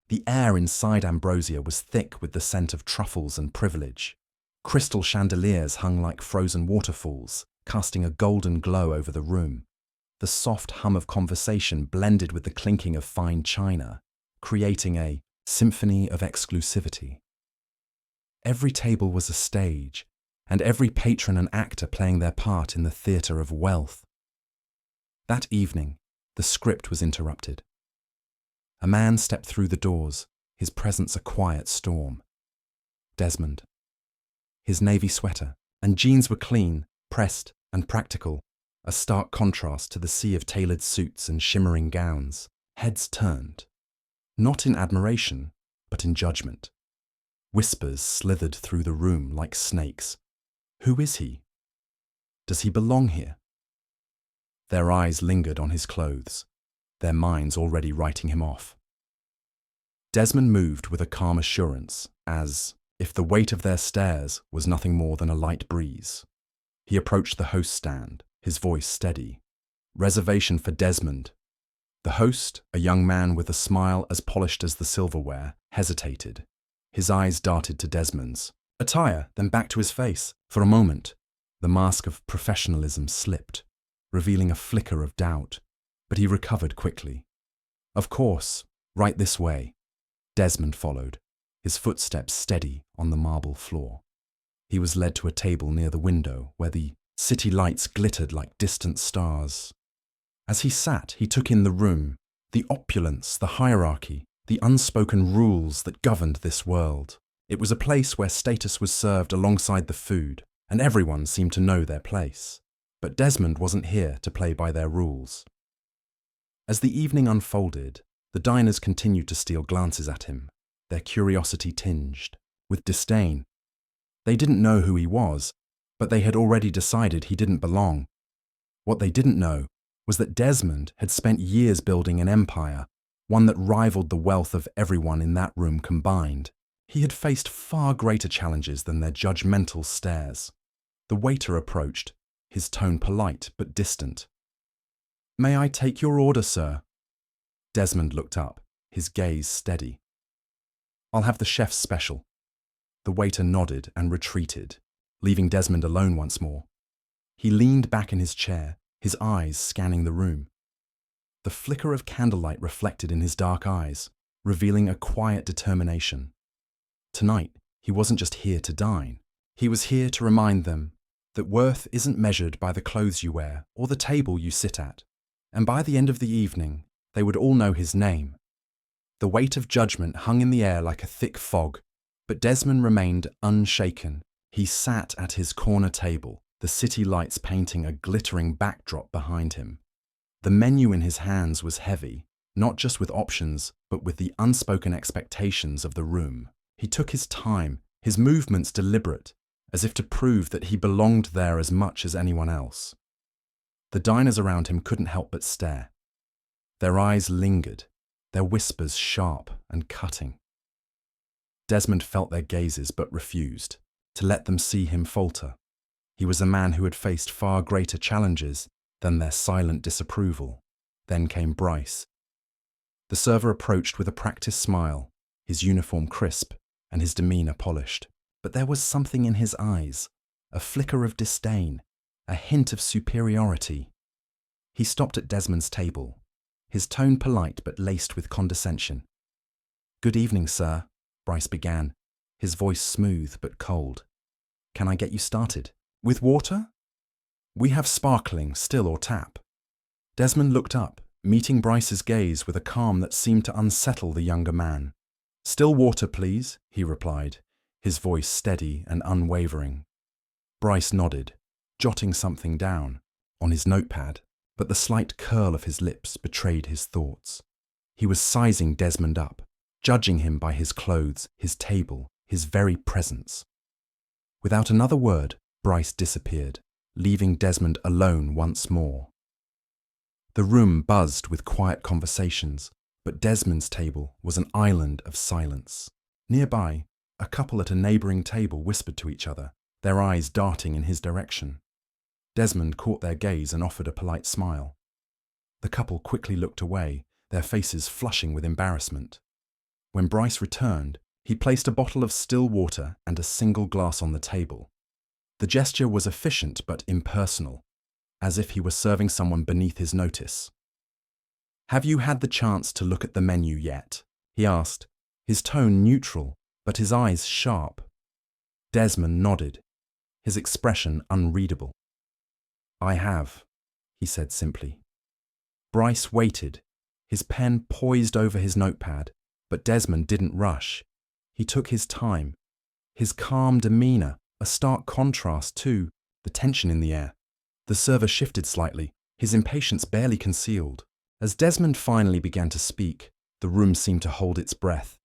The air inside Ambrosia was thick with the scent of truffles and privilege. Crystal chandeliers hung like frozen waterfalls, casting a golden glow over the room. The soft hum of conversation blended with the clinking of fine china, creating a symphony of exclusivity. Every table was a stage, and every patron and actor playing their part in the theatre of wealth. That evening, the script was interrupted. A man stepped through the doors, his presence a quiet storm. Desmond. His navy sweater and jeans were clean, pressed, and practical, a stark contrast to the sea of tailored suits and shimmering gowns. Heads turned, not in admiration, but in judgment. Whispers slithered through the room like snakes. Who is he? Does he belong here? Their eyes lingered on his clothes, their minds already writing him off. Desmond moved with a calm assurance, as if the weight of their stares was nothing more than a light breeze. He approached the host stand, his voice steady. Reservation for Desmond. The host, a young man with a smile as polished as the silverware, hesitated. His eyes darted to Desmond's attire, then back to his face. For a moment, the mask of professionalism slipped, revealing a flicker of doubt, but he recovered quickly. Of course, right this way. Desmond followed, his footsteps steady on the marble floor. He was led to a table near the window where the city lights glittered like distant stars. As he sat, he took in the room, the opulence, the hierarchy, the unspoken rules that governed this world. It was a place where status was served alongside the food, and everyone seemed to know their place. But Desmond wasn't here to play by their rules. As the evening unfolded, the diners continued to steal glances at him, their curiosity tinged with disdain. They didn't know who he was, but they had already decided he didn't belong. What they didn't know was that Desmond had spent years building an empire, one that rivaled the wealth of everyone in that room combined. He had faced far greater challenges than their judgmental stares. The waiter approached, his tone polite but distant. "May I take your order, sir?" Desmond looked up, his gaze steady. "I'll have the chef's special." The waiter nodded and retreated, leaving Desmond alone once more. He leaned back in his chair, his eyes scanning the room. The flicker of candlelight reflected in his dark eyes, revealing a quiet determination. Tonight, he wasn't just here to dine. He was here to remind them that worth isn't measured by the clothes you wear or the table you sit at. And by the end of the evening, they would all know his name. The weight of judgment hung in the air like a thick fog, but Desmond remained unshaken. He sat at his corner table, the city lights painting a glittering backdrop behind him. The menu in his hands was heavy, not just with options, but with the unspoken expectations of the room. He took his time, his movements deliberate, as if to prove that he belonged there as much as anyone else. The diners around him couldn't help but stare. Their eyes lingered, their whispers sharp and cutting. Desmond felt their gazes but refused to let them see him falter. He was a man who had faced far greater challenges than their silent disapproval. Then came Bryce. The server approached with a practiced smile, his uniform crisp and his demeanor polished. But there was something in his eyes, a flicker of disdain, a hint of superiority. He stopped at Desmond's table, his tone polite but laced with condescension. "Good evening, sir," Bryce began, his voice smooth but cold. "Can I get you started? With water? We have sparkling, still or tap." Desmond looked up, meeting Bryce's gaze with a calm that seemed to unsettle the younger man. "Still water, please," he replied, his voice steady and unwavering. Bryce nodded, jotting something down on his notepad, but the slight curl of his lips betrayed his thoughts. He was sizing Desmond up, judging him by his clothes, his table, his very presence. Without another word, Bryce disappeared, leaving Desmond alone once more. The room buzzed with quiet conversations, but Desmond's table was an island of silence. Nearby, a couple at a neighbouring table whispered to each other, their eyes darting in his direction. Desmond caught their gaze and offered a polite smile. The couple quickly looked away, their faces flushing with embarrassment. When Bryce returned, he placed a bottle of still water and a single glass on the table. The gesture was efficient but impersonal, as if he were serving someone beneath his notice. "Have you had the chance to look at the menu yet?" he asked, his tone neutral, but his eyes sharp. Desmond nodded, his expression unreadable. "I have," he said simply. Bryce waited, his pen poised over his notepad, but Desmond didn't rush. He took his time. His calm demeanor, a stark contrast to the tension in the air. The server shifted slightly, his impatience barely concealed. As Desmond finally began to speak, the room seemed to hold its breath.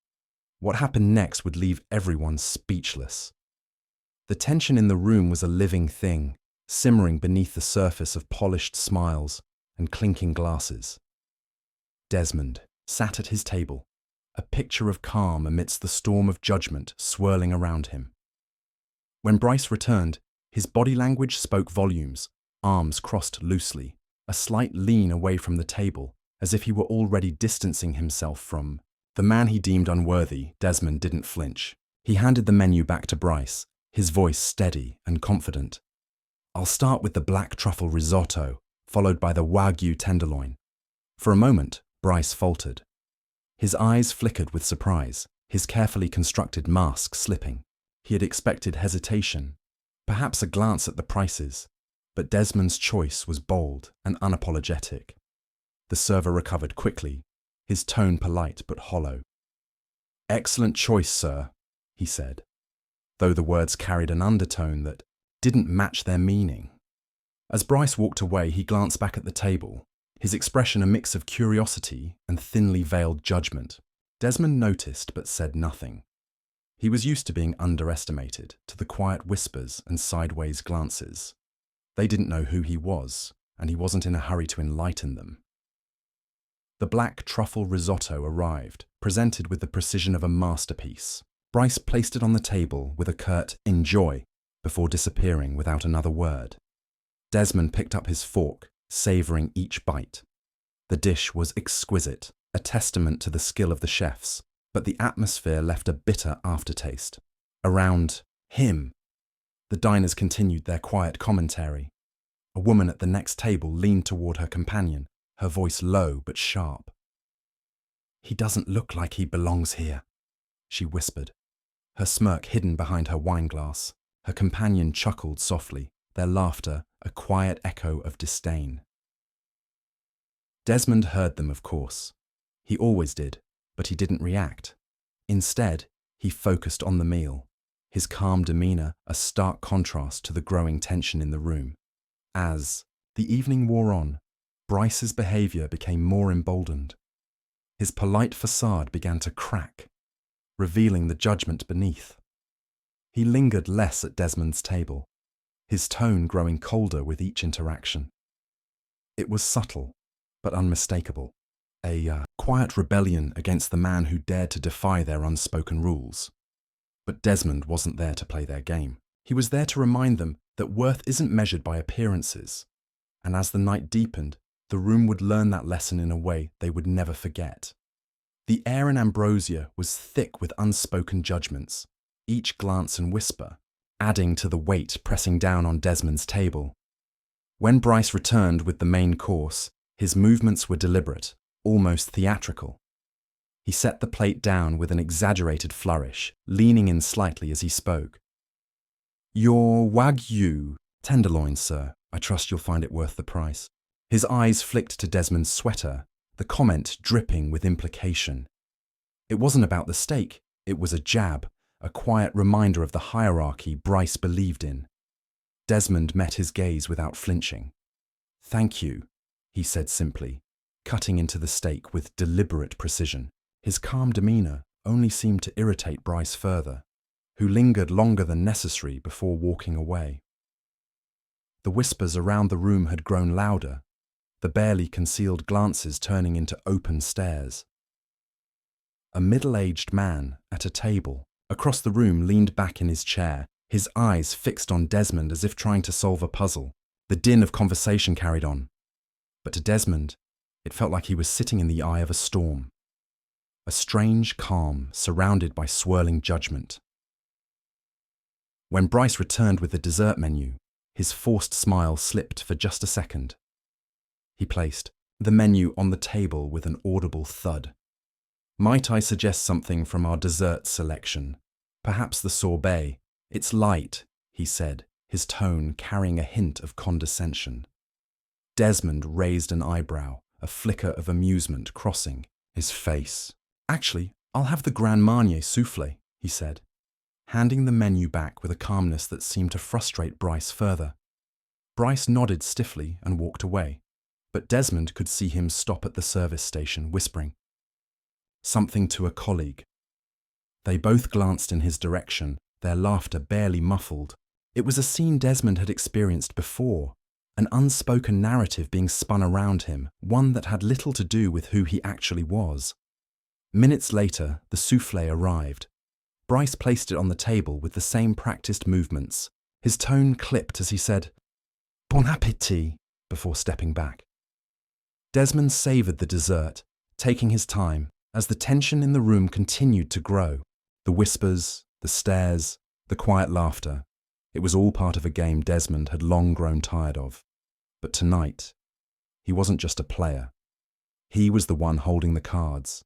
What happened next would leave everyone speechless. The tension in the room was a living thing, simmering beneath the surface of polished smiles and clinking glasses. Desmond sat at his table, a picture of calm amidst the storm of judgment swirling around him. When Bryce returned, his body language spoke volumes, arms crossed loosely, a slight lean away from the table, as if he were already distancing himself from the man he deemed unworthy. Desmond didn't flinch. He handed the menu back to Bryce, his voice steady and confident. "I'll start with the black truffle risotto, followed by the Wagyu tenderloin." For a moment, Bryce faltered. His eyes flickered with surprise, his carefully constructed mask slipping. He had expected hesitation, perhaps a glance at the prices, but Desmond's choice was bold and unapologetic. The server recovered quickly, his tone polite but hollow. "Excellent choice, sir," he said, though the words carried an undertone that didn't match their meaning. As Bryce walked away, he glanced back at the table, his expression a mix of curiosity and thinly veiled judgment. Desmond noticed but said nothing. He was used to being underestimated, to the quiet whispers and sideways glances. They didn't know who he was, and he wasn't in a hurry to enlighten them. The black truffle risotto arrived, presented with the precision of a masterpiece. Bryce placed it on the table with a curt "enjoy" before disappearing without another word. Desmond picked up his fork, savouring each bite. The dish was exquisite, a testament to the skill of the chefs, but the atmosphere left a bitter aftertaste. Around him, the diners continued their quiet commentary. A woman at the next table leaned toward her companion, her voice low but sharp. "He doesn't look like he belongs here," she whispered, her smirk hidden behind her wineglass. Her companion chuckled softly, their laughter a quiet echo of disdain. Desmond heard them, of course. He always did, but he didn't react. Instead, he focused on the meal, his calm demeanor a stark contrast to the growing tension in the room. As the evening wore on, Bryce's behavior became more emboldened. His polite facade began to crack, revealing the judgment beneath. He lingered less at Desmond's table, his tone growing colder with each interaction. It was subtle, but unmistakable, a quiet rebellion against the man who dared to defy their unspoken rules. But Desmond wasn't there to play their game. He was there to remind them that worth isn't measured by appearances, and as the night deepened, the room would learn that lesson in a way they would never forget. The air in Ambrosia was thick with unspoken judgments, each glance and whisper adding to the weight pressing down on Desmond's table. When Bryce returned with the main course, his movements were deliberate, almost theatrical. He set the plate down with an exaggerated flourish, leaning in slightly as he spoke. "Your Wagyu tenderloin, sir. I trust you'll find it worth the price." His eyes flicked to Desmond's sweater, the comment dripping with implication. It wasn't about the steak, it was a jab, a quiet reminder of the hierarchy Bryce believed in. Desmond met his gaze without flinching. "Thank you," he said simply, cutting into the steak with deliberate precision. His calm demeanor only seemed to irritate Bryce further, who lingered longer than necessary before walking away. The whispers around the room had grown louder, the barely concealed glances turning into open stares. A middle-aged man at a table across the room leaned back in his chair, his eyes fixed on Desmond as if trying to solve a puzzle. The din of conversation carried on, but to Desmond, it felt like he was sitting in the eye of a storm. a strange calm surrounded by swirling judgment. When Bryce returned with the dessert menu, his forced smile slipped for just a second. He placed the menu on the table with an audible thud. "Might I suggest something from our dessert selection? Perhaps the sorbet. It's light," he said, his tone carrying a hint of condescension. Desmond raised an eyebrow, a flicker of amusement crossing his face. "Actually, I'll have the Grand Marnier soufflé," he said, handing the menu back with a calmness that seemed to frustrate Bryce further. Bryce nodded stiffly and walked away, but Desmond could see him stop at the service station, whispering something to a colleague. They both glanced in his direction, their laughter barely muffled. It was a scene Desmond had experienced before, an unspoken narrative being spun around him, one that had little to do with who he actually was. Minutes later, the soufflé arrived. Bryce placed it on the table with the same practiced movements. His tone clipped as he said, "Bon appétit," before stepping back. Desmond savoured the dessert, taking his time, as the tension in the room continued to grow. The whispers, the stares, the quiet laughter. It was all part of a game Desmond had long grown tired of. But tonight, he wasn't just a player. He was the one holding the cards.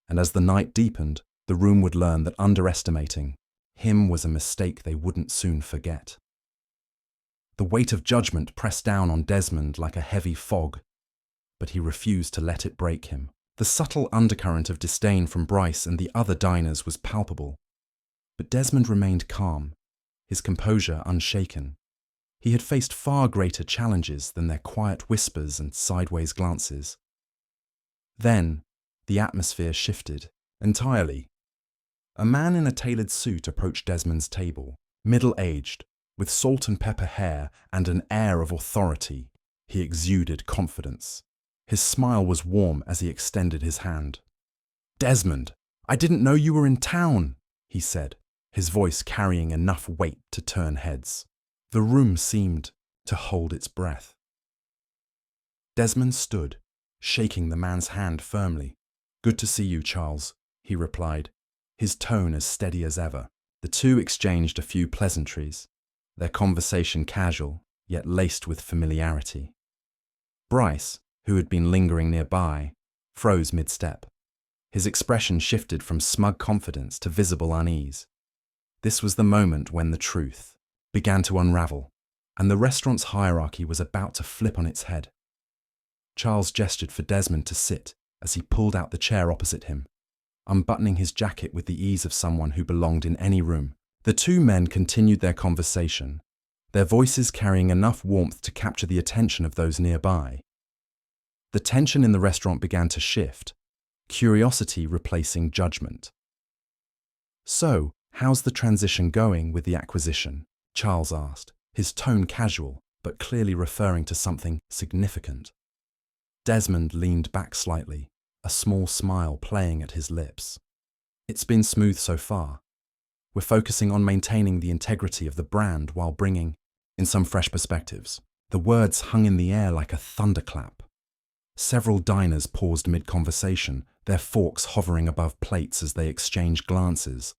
And as the night deepened, the room would learn that underestimating him was a mistake they wouldn't soon forget. The weight of judgment pressed down on Desmond like a heavy fog, but he refused to let it break him. The subtle undercurrent of disdain from Bryce and the other diners was palpable. But Desmond remained calm, his composure unshaken. He had faced far greater challenges than their quiet whispers and sideways glances. Then, the atmosphere shifted entirely. A man in a tailored suit approached Desmond's table, middle-aged, with salt and pepper hair and an air of authority. He exuded confidence. His smile was warm as he extended his hand. "Desmond, I didn't know you were in town," he said, his voice carrying enough weight to turn heads. The room seemed to hold its breath. Desmond stood, shaking the man's hand firmly. "Good to see you, Charles," he replied, his tone as steady as ever. The two exchanged a few pleasantries, their conversation casual, yet laced with familiarity. Bryce, who had been lingering nearby, froze mid-step. His expression shifted from smug confidence to visible unease. This was the moment when the truth began to unravel, and the restaurant's hierarchy was about to flip on its head. Charles gestured for Desmond to sit as he pulled out the chair opposite him, unbuttoning his jacket with the ease of someone who belonged in any room. The two men continued their conversation, their voices carrying enough warmth to capture the attention of those nearby. The tension in the restaurant began to shift, curiosity replacing judgment. "So, how's the transition going with the acquisition?" Charles asked, his tone casual, but clearly referring to something significant. Desmond leaned back slightly, a small smile playing at his lips. "It's been smooth so far. We're focusing on maintaining the integrity of the brand while bringing in some fresh perspectives." The words hung in the air like a thunderclap. Several diners paused mid-conversation, their forks hovering above plates as they exchanged glances.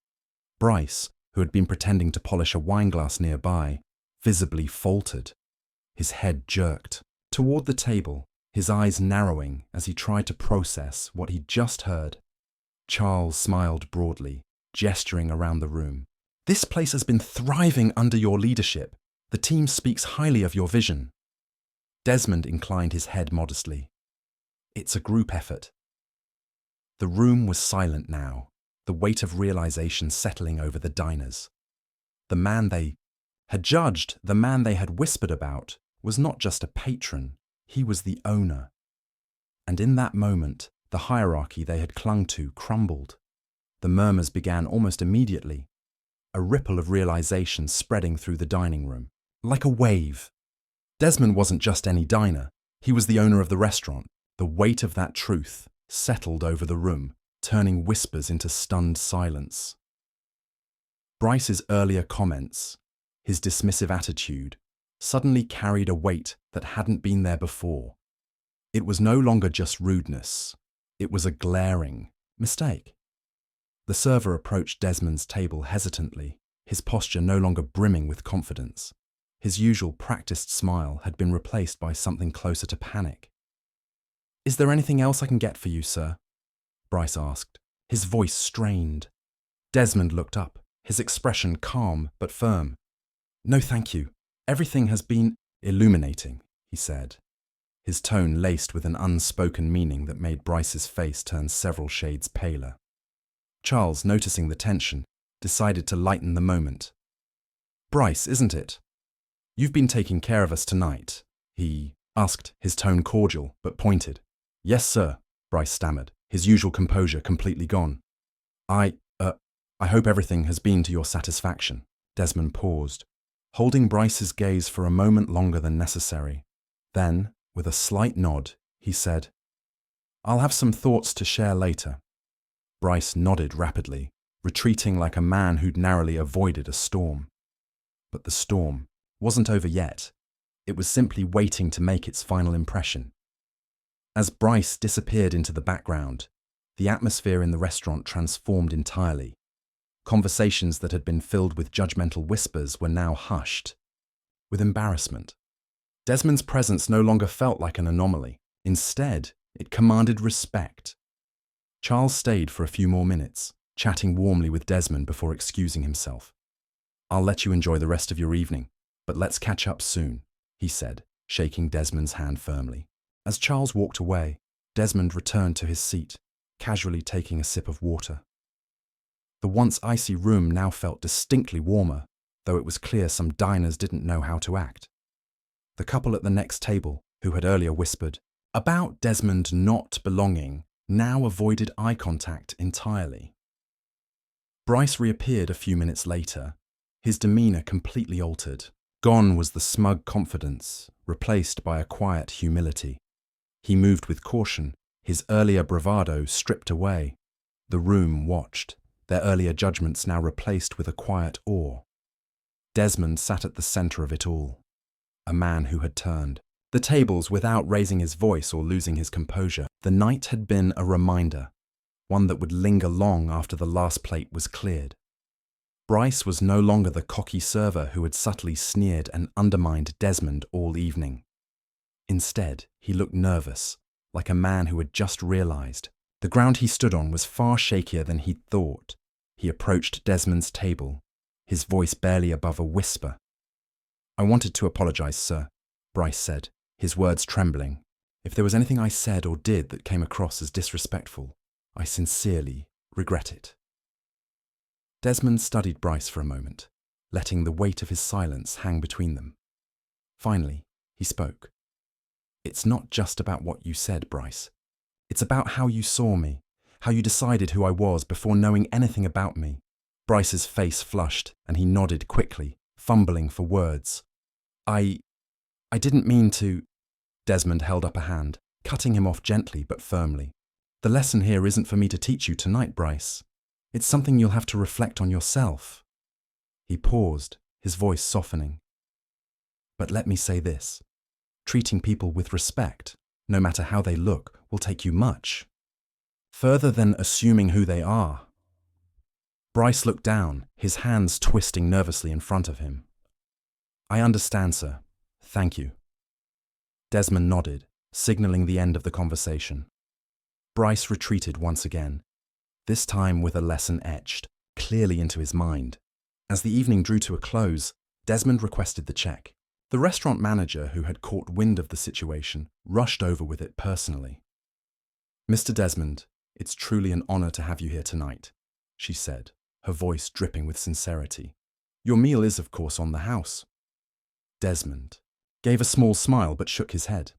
Bryce, who had been pretending to polish a wineglass nearby, visibly faltered. His head jerked toward the table, his eyes narrowing as he tried to process what he'd just heard. Charles smiled broadly, gesturing around the room. "This place has been thriving under your leadership. The team speaks highly of your vision." Desmond inclined his head modestly. "It's a group effort." The room was silent now, the weight of realization settling over the diners. The man they had judged, the man they had whispered about, was not just a patron, he was the owner. And in that moment, the hierarchy they had clung to crumbled. The murmurs began almost immediately, a ripple of realization spreading through the dining room, like a wave. Desmond wasn't just any diner, he was the owner of the restaurant. The weight of that truth settled over the room, turning whispers into stunned silence. Bryce's earlier comments, his dismissive attitude, suddenly carried a weight that hadn't been there before. It was no longer just rudeness. It was a glaring, Mistake. The server approached Desmond's table hesitantly, his posture no longer brimming with confidence. His usual practiced smile had been replaced by something closer to panic. "Is there anything else I can get for you, sir?" Bryce asked, his voice strained. Desmond looked up, his expression calm but firm. "No, thank you. Everything has been illuminating," he said, his tone laced with an unspoken meaning that made Bryce's face turn several shades paler. Charles, noticing the tension, decided to lighten the moment. "Bryce, isn't it? You've been taking care of us tonight," he asked, his tone cordial but pointed. "Yes, sir," Bryce stammered, his usual composure completely gone. I hope everything has been to your satisfaction." Desmond paused, holding Bryce's gaze for a moment longer than necessary. Then, with a slight nod, he said, "I'll have some thoughts to share later." Bryce nodded rapidly, retreating like a man who'd narrowly avoided a storm. But the storm wasn't over yet. It was simply waiting to make its final impression. As Bryce disappeared into the background, the atmosphere in the restaurant transformed entirely. Conversations that had been filled with judgmental whispers were now hushed, with embarrassment. Desmond's presence no longer felt like an anomaly. Instead, it commanded respect. Charles stayed for a few more minutes, chatting warmly with Desmond before excusing himself. "I'll let you enjoy the rest of your evening, but let's catch up soon," he said, shaking Desmond's hand firmly. As Charles walked away, Desmond returned to his seat, casually taking a sip of water. The once icy room now felt distinctly warmer, though it was clear some diners didn't know how to act. The couple at the next table, who had earlier whispered about Desmond not belonging, now avoided eye contact entirely. Bryce reappeared a few minutes later, his demeanor completely altered. Gone was the smug confidence, replaced by a quiet humility. He moved with caution, his earlier bravado stripped away. The room watched, their earlier judgments now replaced with a quiet awe. Desmond sat at the center of it all, a man who had turned the tables without raising his voice or losing his composure. The night had been a reminder, one that would linger long after the last plate was cleared. Bryce was no longer the cocky server who had subtly sneered and undermined Desmond all evening. Instead, he looked nervous, like a man who had just realized. The ground he stood on was far shakier than he'd thought. He approached Desmond's table, his voice barely above a whisper. "I wanted to apologize, sir," Bryce said, his words trembling. "If there was anything I said or did that came across as disrespectful, I sincerely regret it." Desmond studied Bryce for a moment, letting the weight of his silence hang between them. Finally, he spoke. "It's not just about what you said, Bryce. It's about how you saw me, how you decided who I was before knowing anything about me." Bryce's face flushed, and he nodded quickly, fumbling for words. I didn't mean to." Desmond held up a hand, cutting him off gently but firmly. "The lesson here isn't for me to teach you tonight, Bryce. It's something you'll have to reflect on yourself." He paused, his voice softening. "But let me say this. Treating people with respect, no matter how they look, will take you much further than assuming who they are." Bryce looked down, his hands twisting nervously in front of him. "I understand, sir. Thank you." Desmond nodded, signaling the end of the conversation. Bryce retreated once again, this time with a lesson etched clearly into his mind. As the evening drew to a close, Desmond requested the check. The restaurant manager, who had caught wind of the situation, rushed over with it personally. "Mr. Desmond, it's truly an honor to have you here tonight," she said, her voice dripping with sincerity. "Your meal is, of course, on the house." Desmond gave a small smile but shook his head.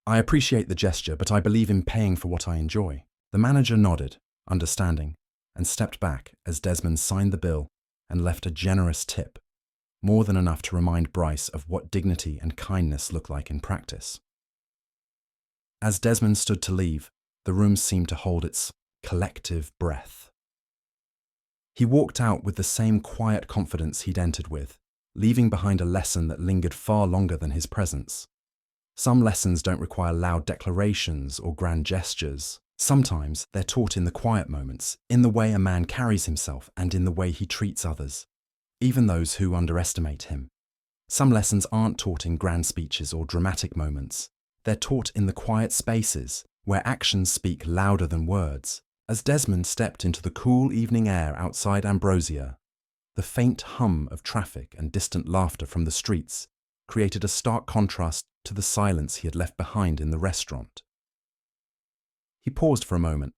"I appreciate the gesture, but I believe in paying for what I enjoy." The manager nodded, understanding, and stepped back as Desmond signed the bill and left a generous tip, more than enough to remind Bryce of what dignity and kindness look like in practice. As Desmond stood to leave, the room seemed to hold its collective breath. He walked out with the same quiet confidence he'd entered with, leaving behind a lesson that lingered far longer than his presence. Some lessons don't require loud declarations or grand gestures. Sometimes they're taught in the quiet moments, in the way a man carries himself and in the way he treats others, even those who underestimate him. Some lessons aren't taught in grand speeches or dramatic moments. They're taught in the quiet spaces, where actions speak louder than words. As Desmond stepped into the cool evening air outside Ambrosia, the faint hum of traffic and distant laughter from the streets created a stark contrast to the silence he had left behind in the restaurant. He paused for a moment,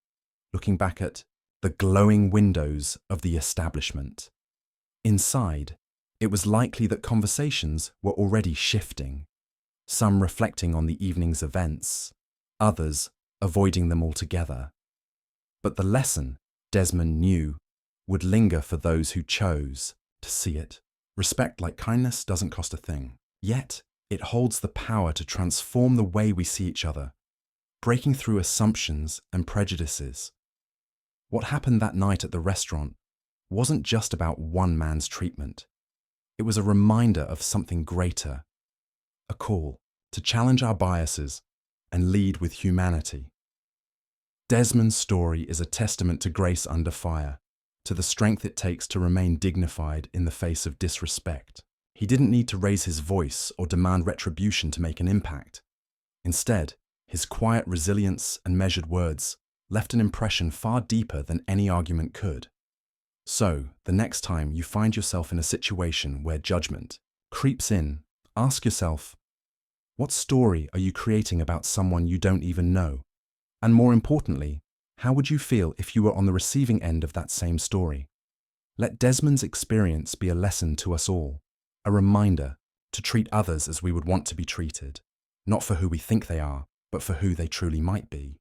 looking back at the glowing windows of the establishment. Inside, it was likely that conversations were already shifting, some reflecting on the evening's events, others avoiding them altogether. But the lesson, Desmond knew, would linger for those who chose to see it. Respect, like kindness, doesn't cost a thing. Yet, it holds the power to transform the way we see each other, breaking through assumptions and prejudices. What happened that night at the restaurant wasn't just about one man's treatment. It was a reminder of something greater, a call to challenge our biases and lead with humanity. Desmond's story is a testament to grace under fire, to the strength it takes to remain dignified in the face of disrespect. He didn't need to raise his voice or demand retribution to make an impact. Instead, his quiet resilience and measured words left an impression far deeper than any argument could. So, the next time you find yourself in a situation where judgment creeps in, ask yourself, what story are you creating about someone you don't even know? And more importantly, how would you feel if you were on the receiving end of that same story? Let Desmond's experience be a lesson to us all, a reminder to treat others as we would want to be treated, not for who we think they are, but for who they truly might be.